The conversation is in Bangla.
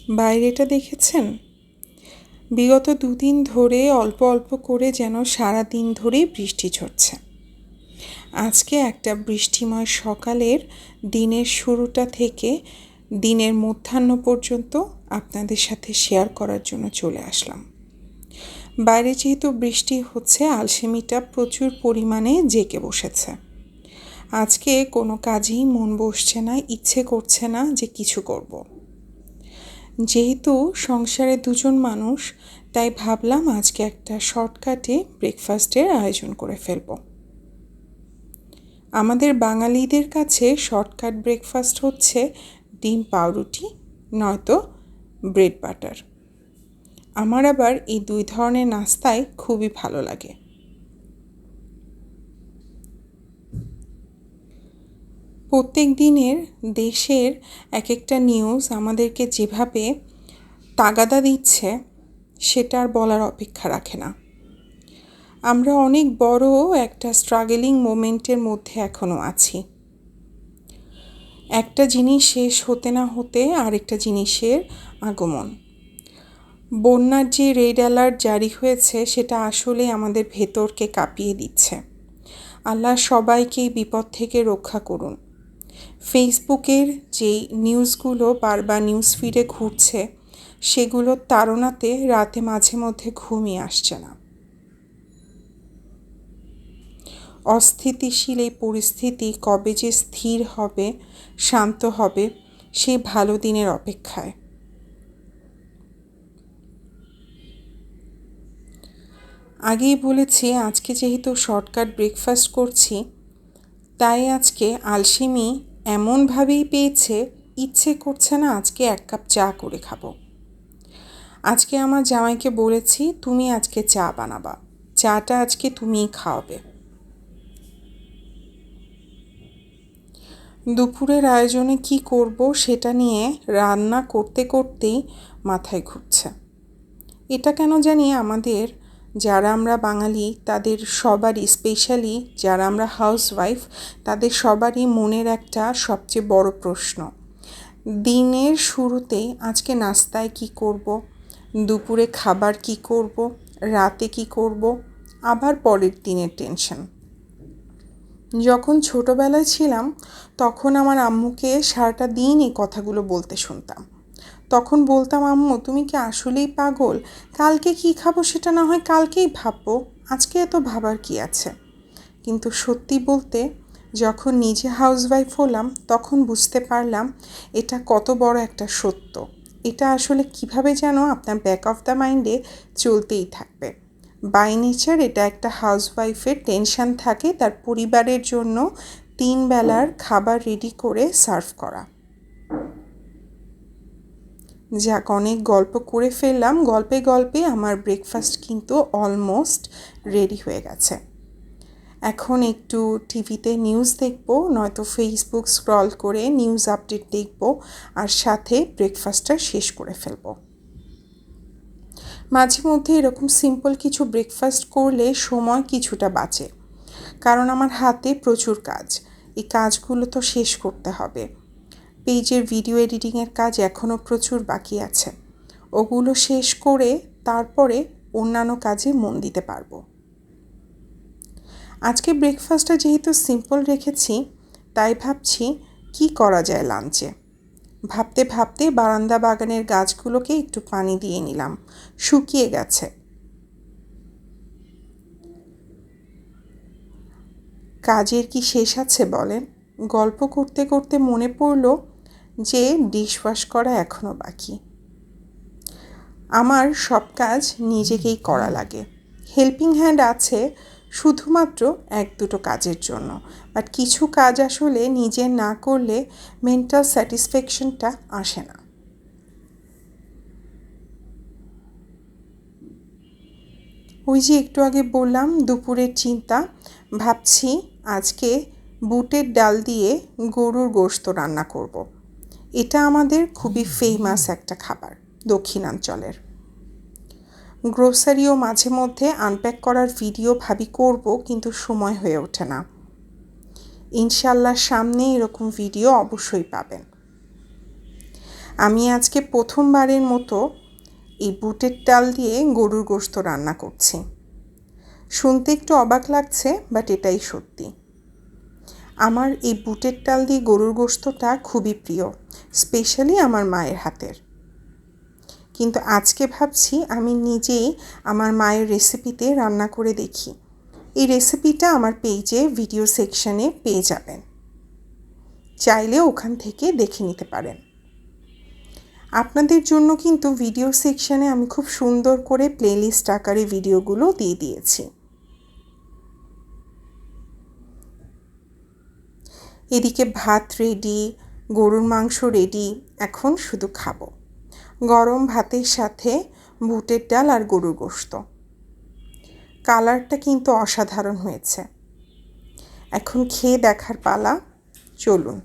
বাইরেটা দেখেছেন? বিগত দুদিন ধরে অল্প অল্প করে যেন সারা দিন ধরেই বৃষ্টি ঝরছে। আজকে একটা বৃষ্টিময় সকালের দিনের শুরুটা থেকে দিনের মধ্যাহ্ন পর্যন্ত আপনাদের সাথে শেয়ার করার জন্য চলে আসলাম। বাইরে যেহেতু বৃষ্টি হচ্ছে, আলসেমিটা প্রচুর পরিমাণে জেঁকে বসেছে। আজকে কোনো কাজেই মন বসছে না, ইচ্ছে করছে না যে কিছু করব। যেহেতু সংসারে দুজন মানুষ, তাই ভাবলাম আজকে একটা শর্টকাটে ব্রেকফাস্টের আয়োজন করে ফেলব। আমাদের বাঙালিদের কাছে শর্টকাট ব্রেকফাস্ট হচ্ছে ডিম পাউরুটি নয়তো ব্রেড বাটার। আমার আবার এই দুই ধরনের নাস্তাই খুবই ভালো লাগে। প্রত্যেক দিনের দেশের এক একটা নিউজ আমাদেরকে যেভাবে তাগাদা দিচ্ছে সেটা আর বলার অপেক্ষা রাখে না। আমরা অনেক বড় একটা স্ট্রাগলিং মোমেন্টের মধ্যে এখনও আছি। একটা জিনিস শেষ হতে না হতে আরেকটা জিনিসের আগমন। বন্যার যে রেড অ্যালার্ট জারি হয়েছে সেটা আসলে আমাদের ভেতরকে কাঁপিয়ে দিচ্ছে। আল্লাহ সবাইকেই বিপদ থেকে রক্ষা করুন। ফেসবুকের যেই নিউজগুলো বারবার নিউজ ফিডে ঘুরছে সেগুলোর তাড়নাতে রাতে মাঝে মধ্যে ঘুমই আসছে না। অস্থিতিশীল এই পরিস্থিতি কবে যে স্থির হবে, শান্ত হবে, সেই ভালো দিনের অপেক্ষায়। আগেই বলেছি আজকে যেহেতু শর্টকাট ব্রেকফাস্ট করছি, তাই আজকে আলসেমি এমনভাবেই পেয়েছে, ইচ্ছে করছে না আজকে এক কাপ চা করে খাবো। আজকে আমার জামাইকে বলেছি, তুমি আজকে চা বানাবা, চাটা আজকে তুমিই খাওয়াবে। দুপুরের আয়োজনে কি করব সেটা নিয়ে রান্না করতে করতেই মাথায় ঘুরছে। এটা কেন জানি আমাদের যারা আমরা বাঙালি তাদের সবারই, স্পেশালি যারা আমরা হাউসওয়াইফ, তাদের সবারই মনের একটা সবচেয়ে বড় প্রশ্ন। দিনের শুরুতেই আজকে নাস্তায় কি করব, দুপুরে খাবার কি করব, রাতে কি করব, আবার পরের দিনের টেনশন। যখন ছোটোবেলায় ছিলাম তখন আমার আম্মুকে সারাটা দিন এই কথাগুলো বলতে শুনতাম। তখন বলতাম, আম্মু তুমি কি আসলেই পাগল? কালকে কি খাবো সেটা না হয় কালকেই ভাববো, আজকে এত ভাবার কি আছে? কিন্তু সত্যি বলতে যখন নিজে হাউসওয়াইফ হলাম তখন বুঝতে পারলাম এটা কত বড় একটা সত্য। এটা আসলে কিভাবে যেন আপনার ব্যাক অফ দ্য মাইন্ডে চলতেই থাকবে। বাই নেচার এটা একটা হাউসওয়াইফের টেনশন থাকে তার পরিবারের জন্য 3 বেলার খাবার রেডি করে সার্ভ করা। যাক, অনেক গল্প করে ফেললাম। গল্পে গল্পে আমার ব্রেকফাস্ট কিন্তু অলমোস্ট রেডি হয়ে গেছে। এখন একটু টিভিতে নিউজ দেখব, নয়তো ফেসবুক স্ক্রল করে নিউজ আপডেট দেখব, আর সাথে ব্রেকফাস্টটা শেষ করে ফেলব। মাঝে মধ্যে এরকম সিম্পল কিছু ব্রেকফাস্ট করলে সময় কিছুটা বাঁচে, কারণ আমার হাতে প্রচুর কাজ। এই কাজগুলো তো শেষ করতে হবে। পেজের ভিডিও এডিটিংয়ের কাজ এখনও প্রচুর বাকি আছে। ওগুলো শেষ করে তারপরে অন্যান্য কাজে মন দিতে পারবো। আজকে ব্রেকফাস্টটা যেহেতু সিম্পল রেখেছি, তাই ভাবছি কি করা যায় লাঞ্চে। ভাবতে ভাবতে বারান্দা বাগানের গাছগুলোকে একটু পানি দিয়ে নিলাম, শুকিয়ে গেছে। কাজের কি শেষ আছে বলেন? গল্প করতে করতে মনে পড়ল যে ডিশওয়াশ করা এখনও বাকি। আমার সব কাজ নিজেকেই করা লাগে। হেল্পিং হ্যান্ড আছে শুধুমাত্র 1-2 কাজের জন্য, বাট কিছু কাজ আসলে নিজে না করলে মেন্টাল স্যাটিসফ্যাকশনটা আসে না। ওই যে একটু আগে বললাম দুপুরের চিন্তা, ভাবছি আজকে বুটের ডাল দিয়ে গরুর গোশত রান্না করব। এটা আমাদের খুবই ফেমাস একটা খাবার দক্ষিণাঞ্চলের। গ্রোসারিও মাঝে মধ্যে আনপ্যাক করার ভিডিও ভাবি করব, কিন্তু সময় হয়ে ওঠে না। ইনশাল্লাহ সামনে এরকম ভিডিও অবশ্যই পাবেন। আমি আজকে প্রথমবারের মতো এই বুটের ডাল দিয়ে গরুর গোশত রান্না করছি। শুনতে একটু অবাক লাগছে, বাট এটাই সত্যি। আমার এই বুটের ডাল দিয়ে গরুর গোশতটা খুবই প্রিয়, স্পেশালি আমার মায়ের হাতের। কিন্তু আজকে ভাবছি আমি নিজেই আমার মায়ের রেসিপিতে রান্না করে দেখি। এই রেসিপিটা আমার পেজে ভিডিও সেকশনে পেয়ে যাবেন, চাইলে ওখান থেকে দেখে নিতে পারেন। আপনাদের জন্য কিন্তু ভিডিও সেকশনে আমি খুব সুন্দর করে প্লেলিস্ট আকারে ভিডিওগুলো দিয়ে দিয়েছি। এদিকে ভাত রেডি, গরুর মাংস রেডি, এখন শুধু খাবো গরম ভাতের সাথে বুটের ডাল আর গরুর গোশত। কালারটা কিন্তু অসাধারণ হয়েছে। এখন খেয়ে দেখার পালা, চলুন।